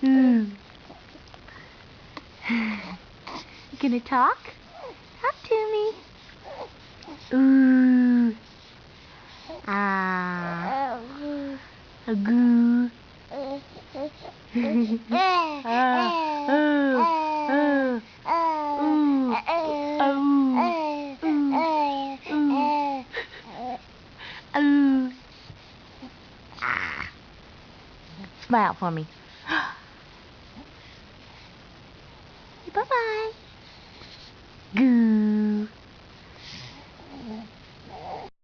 Ooh. You gonna talk? Talk to me. Ooh. Ah. A goo. Smile for me.